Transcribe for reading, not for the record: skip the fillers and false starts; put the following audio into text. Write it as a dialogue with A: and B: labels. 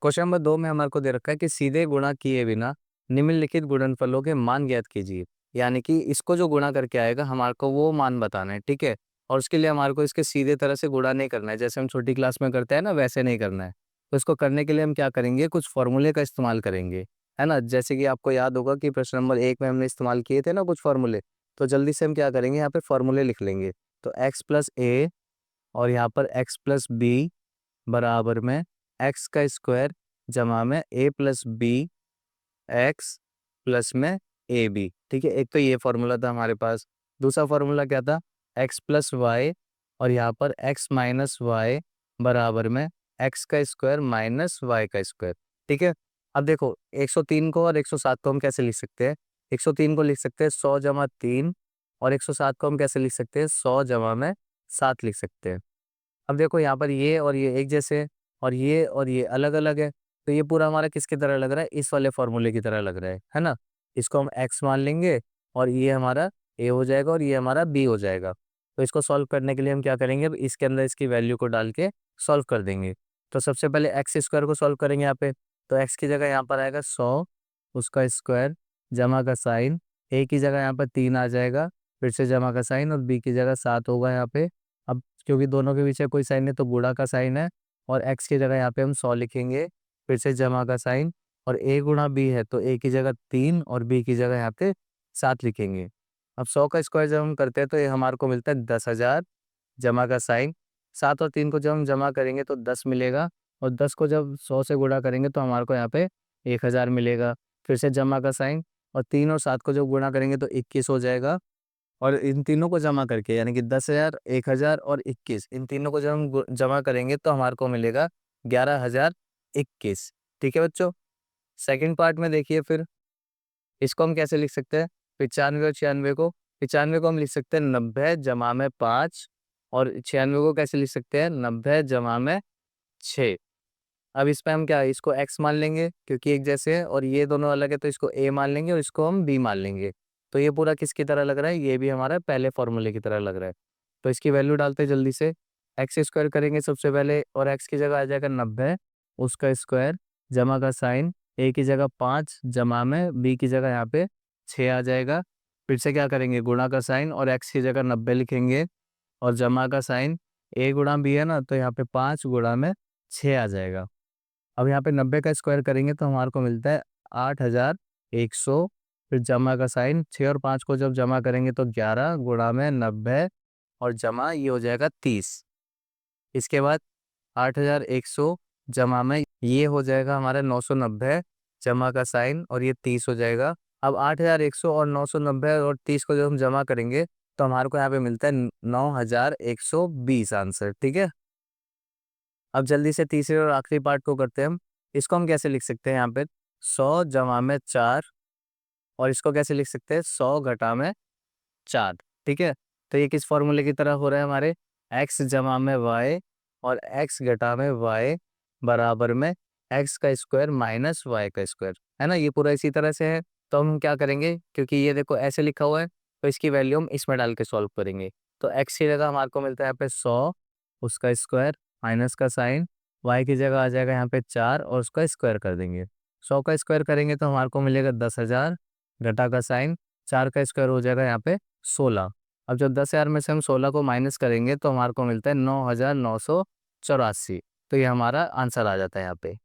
A: Question number 2 में हमारे को दे रखा है कि सीधे गुणा किए बिना निम्नलिखित गुणनफलों के मान ज्ञात कीजिए। यानी कि इसको जो गुणा करके आएगा हमारे को वो मान बताना है, ठीक है। और उसके लिए हमारे को इसके सीधे तरह से गुणा नहीं करना है, जैसे हम छोटी क्लास में करते हैं ना, वैसे नहीं करना है। तो इसको करने के लिए हम क्या करेंगे, कुछ फॉर्मूले का इस्तेमाल करेंगे, है ना। जैसे कि आपको याद होगा कि प्रश्न नंबर 1 में हमने इस्तेमाल किए थे ना कुछ फॉर्मूले। तो जल्दी से हम क्या करेंगे, यहाँ पे फॉर्मूले लिख लेंगे। तो एक्स प्लस ए और यहाँ पर एक्स प्लस बी बराबर में एक्स का स्क्वायर जमा में ए प्लस बी एक्स प्लस में ए बी, ठीक है। एक तो ये फॉर्मूला था हमारे पास। दूसरा फॉर्मूला क्या था, एक्स प्लस वाई और यहाँ पर एक्स माइनस वाई बराबर में एक्स का स्क्वायर माइनस वाई का स्क्वायर, ठीक है। अब देखो 103 को और 107 को हम कैसे लिख सकते हैं। 103 को लिख सकते हैं 100 जमा 3 और 107 को हम कैसे लिख सकते हैं, 100 जमा में 7 लिख सकते हैं। अब देखो यहाँ पर ये और ये एक जैसे हैं और ये अलग अलग है। तो ये पूरा हमारा किसकी तरह लग रहा है, इस वाले फॉर्मूले की तरह लग रहा है ना। इसको हम x मान लेंगे और ये हमारा a हो जाएगा और ये हमारा b हो जाएगा। तो इसको सॉल्व करने के लिए हम क्या करेंगे, अब इसके अंदर इसकी वैल्यू को डाल के सॉल्व कर देंगे। तो सबसे पहले एक्स स्क्वायर को सॉल्व करेंगे यहाँ पे। तो एक्स की जगह यहाँ पर आएगा 100 उसका स्क्वायर जमा का साइन, a की जगह यहाँ पर 3 आ जाएगा, फिर से जमा का साइन और b की जगह 7 होगा यहाँ पे। अब क्योंकि दोनों के पीछे कोई साइन है तो गुणा का साइन है और x की जगह यहाँ पे हम 100 लिखेंगे, फिर से जमा का साइन और a गुणा b है तो a की जगह 3 और b की जगह यहाँ पे 7 लिखेंगे। अब 100 का स्क्वायर जब हम करते हैं तो ये हमारे को मिलता है 10,000 जमा का साइन। 7 और 3 को जब हम जमा करेंगे तो 10 मिलेगा और 10 को जब 100 से गुणा करेंगे तो हमारे को यहाँ पे 1,000 मिलेगा, फिर से जमा का साइन और 3 और 7 को जब गुणा करेंगे तो 21 हो जाएगा। और इन तीनों को जमा करके यानी कि 10,000 1,000 और 21 इन तीनों को जब हम जमा करेंगे तो हमारे को मिलेगा 11,021, ठीक है बच्चों। सेकंड पार्ट में देखिए फिर इसको हम कैसे लिख सकते हैं, 95 और 96 को। 95 को हम लिख सकते हैं 90 जमा में 5 और 96 को कैसे लिख सकते हैं 90 जमा में 6। अब इस पे हम क्या इसको x मान लेंगे क्योंकि एक जैसे है और ये दोनों अलग है तो इसको a मान लेंगे और इसको हम b मान लेंगे। तो ये पूरा किसकी तरह लग रहा है, ये भी हमारा पहले फॉर्मूले की तरह लग रहा है। तो इसकी वैल्यू डालते हैं जल्दी से। एक्स स्क्वायर करेंगे सबसे पहले और x की जगह आ जाएगा 90 उसका स्क्वायर जमा का साइन, a की जगह 5 जमा में b की जगह यहाँ पे 6 आ जाएगा। फिर से क्या करेंगे गुणा का साइन और x की जगह 90 लिखेंगे और जमा का साइन, a गुणा b है ना तो यहाँ पे 5 गुणा में 6 आ जाएगा। अब यहाँ पे 90 का स्क्वायर करेंगे तो हमारे को मिलता है 8,100, फिर जमा का साइन 6 और 5 को जब जमा करेंगे तो 11 गुणा में 90 और जमा ये हो जाएगा 30। इसके बाद 8,100 जमा में ये हो जाएगा हमारा 990 जमा का साइन और ये 30 हो जाएगा। अब 8,100 और 990 और 30 को जब हम जमा करेंगे तो हमारे को यहाँ पे मिलता है 9,120 आंसर, ठीक है। अब जल्दी से तीसरे और आखिरी पार्ट को करते हैं हम। इसको हम कैसे लिख सकते हैं यहाँ पे 100 जमा में 4 और इसको कैसे लिख सकते हैं 100 घटा में 4, ठीक है। तो ये किस फॉर्मूले की तरह हो रहा है हमारे, x जमा में y और x घटा में y बराबर में x का स्क्वायर माइनस y का स्क्वायर, है ना। ये पूरा इसी तरह से है। तो हम क्या करेंगे क्योंकि ये देखो ऐसे लिखा हुआ है तो इसकी वैल्यू हम इसमें डाल के सॉल्व करेंगे। तो x की जगह हमारे को मिलता है यहाँ पे 100 उसका स्क्वायर माइनस का साइन, y की जगह आ जाएगा यहाँ पे 4 और उसका स्क्वायर कर देंगे। 100 का स्क्वायर करेंगे तो हमारे को मिलेगा 10,000 घटा का साइन, 4 का स्क्वायर हो जाएगा यहाँ पे 16। अब जब 10,000 में से हम 16 को माइनस करेंगे तो हमारे को मिलता है 9,984। तो ये हमारा आंसर आ जाता है यहाँ पे।